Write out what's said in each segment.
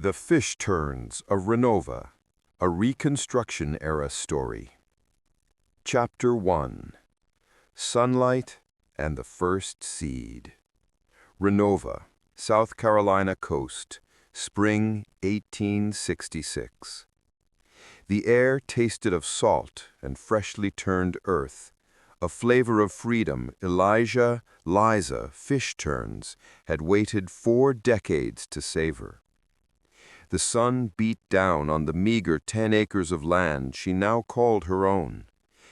The Fish-Turns of Renova, a Reconstruction Era story. Chapter 1. Sunlight and the First Seed. Renova, South Carolina coast, spring 1866. The air tasted of salt and freshly turned earth, a flavor of freedom Liza Fish-Turns had waited 4 decades to savor. The sun beat down on the meager 10 acres of land she now called her own.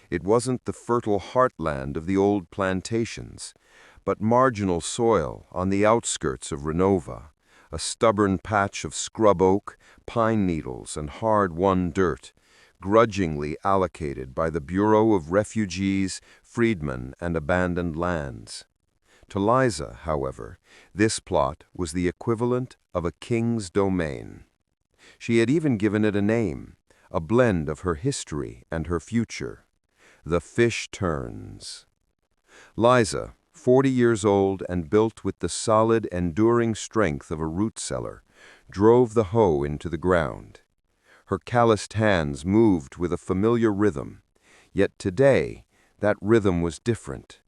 It wasn't the fertile heartland of the old plantations, but marginal soil on the outskirts of Renova, a stubborn patch of scrub oak, pine needles, and hard-won dirt, grudgingly allocated by the Bureau of Refugees, Freedmen, and Abandoned Lands. To Liza, however, this plot was the equivalent of a king's domain. She had even given it a name, a blend of her history and her future: the Fish-Turns. Liza, 40 years old and built with the solid, enduring strength of a root cellar, drove the hoe into the ground. Her calloused hands moved with a familiar rhythm, yet today that rhythm was different.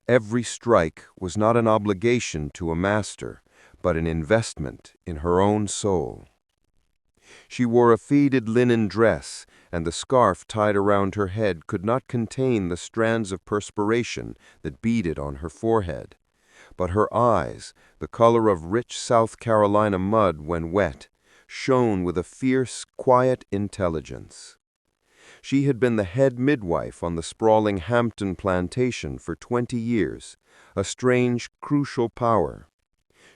Every strike was not an obligation to a master, but an investment in her own soul. She wore a faded linen dress, and the scarf tied around her head could not contain the strands of perspiration that beaded on her forehead. But her eyes, the color of rich South Carolina mud when wet, shone with a fierce, quiet intelligence. She had been the head midwife on the sprawling Hampton plantation for 20 years, a strange, crucial power.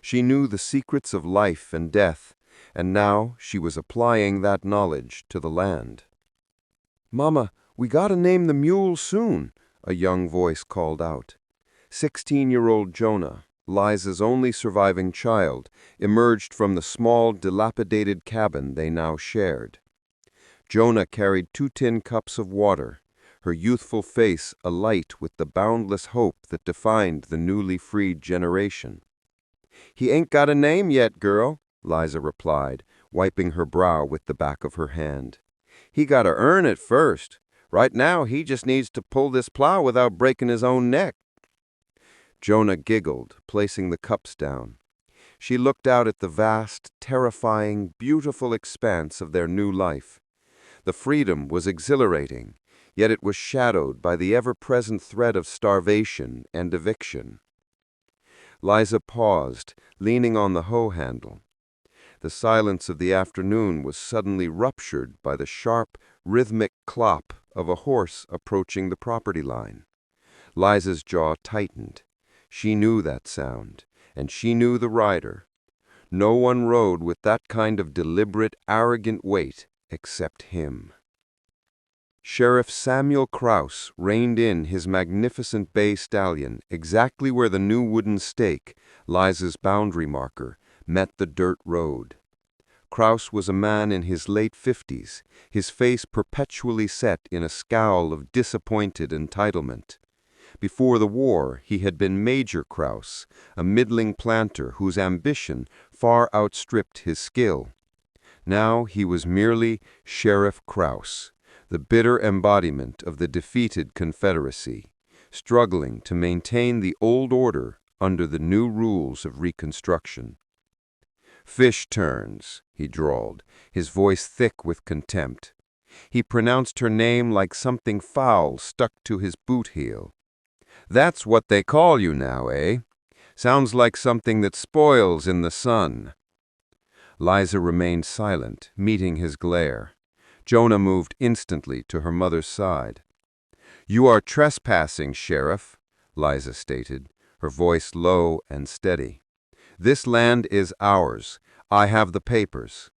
She knew the secrets of life and death, and now she was applying that knowledge to the land. "Mama, we gotta name the mule soon," a young voice called out. 16-year-old Jonah, Liza's only surviving child, emerged from the small, dilapidated cabin they now shared. Jonah carried 2 tin cups of water, her youthful face alight with the boundless hope that defined the newly freed generation. "He ain't got a name yet, girl," Liza replied, wiping her brow with the back of her hand. "He gotta earn it first. Right now, he just needs to pull this plow without breaking his own neck." Jonah giggled, placing the cups down. She looked out at the vast, terrifying, beautiful expanse of their new life. The freedom was exhilarating, yet it was shadowed by the ever-present threat of starvation and eviction. Liza paused, leaning on the hoe handle. The silence of the afternoon was suddenly ruptured by the sharp, rhythmic clop of a horse approaching the property line. Liza's jaw tightened. She knew that sound, and she knew the rider. No one rode with that kind of deliberate, arrogant weight except him. Sheriff Samuel Kraus reined in his magnificent bay stallion exactly where the new wooden stake, Liza's boundary marker, met the dirt road. Kraus was a man in his late 50s, his face perpetually set in a scowl of disappointed entitlement. Before the war, he had been Major Kraus, a middling planter whose ambition far outstripped his skill. Now he was merely Sheriff Kraus, the bitter embodiment of the defeated Confederacy, struggling to maintain the old order under the new rules of Reconstruction. "Fish-Turns," he drawled, his voice thick with contempt. He pronounced her name like something foul stuck to his boot heel. "That's what they call you now, eh? Sounds like something that spoils in the sun." Liza remained silent, meeting his glare. Jonah moved instantly to her mother's side. "You are trespassing, Sheriff," Liza stated, her voice low and steady. "This land is ours. I have the papers."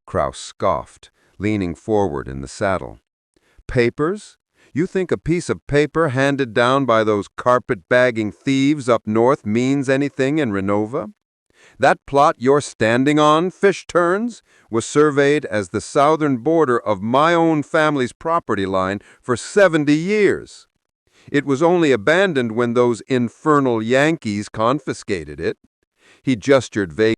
Kraus scoffed, leaning forward in the saddle. "Papers? You think a piece of paper handed down by those carpet-bagging thieves up north means anything in Renova? That plot you're standing on, Fish-Turns, was surveyed as the southern border of my own family's property line for 70 years. It was only abandoned when those infernal Yankees confiscated it." He gestured vaguely